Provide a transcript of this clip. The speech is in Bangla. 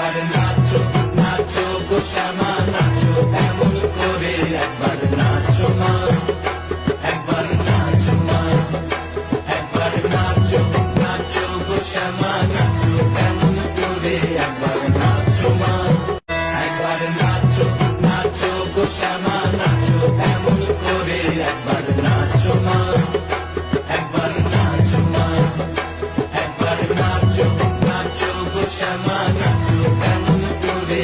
একবার নাচো নাচো গো শ্যামা নাচো এমন করে একবার নাচো মা একবার নাচো মা একবার নাচো নাচো গো শ্যামা নাচো এমন করে একবার নাচো মা একবার নাচো নাচো গো শ্যামা নাচো এমন করে একবার নাচো মা একবার নাচো মা একবার নাচো নাচো গো শ্যামা নাচো এমন করে